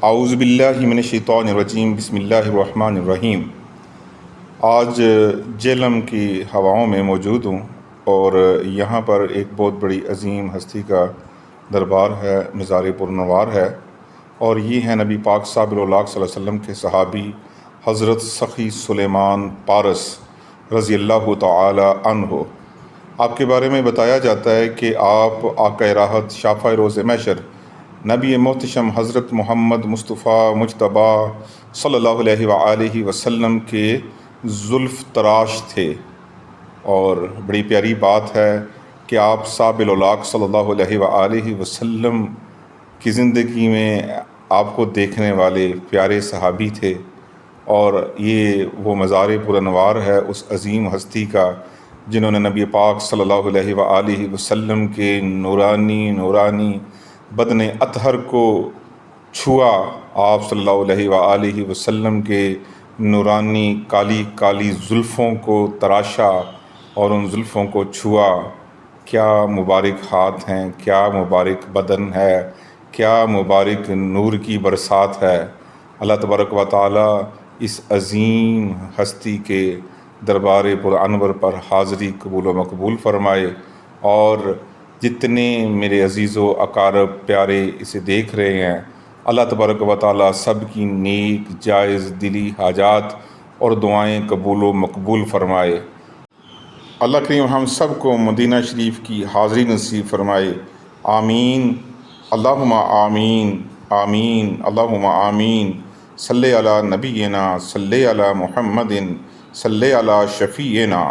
اعوذ باللہ من الشیطان الرجیم، بسم اللہ الرحمن الرحیم۔ آج جہلم کی ہواؤں میں موجود ہوں اور یہاں پر ایک بہت بڑی عظیم ہستی کا دربار ہے، مزار پرنوار ہے، اور یہ ہے نبی پاک صلی اللہ علیہ وسلم کے صحابی حضرت سخی سلیمان پارس رضی اللہ تعالی عنہ۔ آپ کے بارے میں بتایا جاتا ہے کہ آپ آقا راحت شافع روز محشر نبی محتشم حضرت محمد مصطفیٰ مجتبیٰ صلی اللہ علیہ وآلہ وسلم کے زلف تراش تھے، اور بڑی پیاری بات ہے کہ آپ صاحب الاولاق صلی اللہ علیہ وآلہ وسلم کی زندگی میں آپ کو دیکھنے والے پیارے صحابی تھے، اور یہ وہ مزار پرانوار ہے اس عظیم ہستی کا جنہوں نے نبی پاک صلی اللہ علیہ وآلہ وسلم کے نورانی بدن اطہر کو چھوا۔ آپ صلی اللہ علیہ وآلہ وسلم کے نورانی کالی کالی زلفوں کو تراشا اور ان زلفوں کو چھوا۔ کیا مبارک ہاتھ ہیں، کیا مبارک بدن ہے، کیا مبارک نور کی برسات ہے۔ اللہ تبارک و تعالی اس عظیم ہستی کے دربار پر انور پر حاضری قبول و مقبول فرمائے، اور جتنے میرے عزیز و اقارب پیارے اسے دیکھ رہے ہیں، اللہ تبارک و تعالی سب کی نیک جائز دلی حاجات اور دعائیں قبول و مقبول فرمائے۔ اللہ کریم ہم سب کو مدینہ شریف کی حاضری نصیب فرمائے، آمین اللہم آمین آمین اللہم آمین۔ صلی علی نبینا، صلی علی محمد، صلی علی شفیعنا۔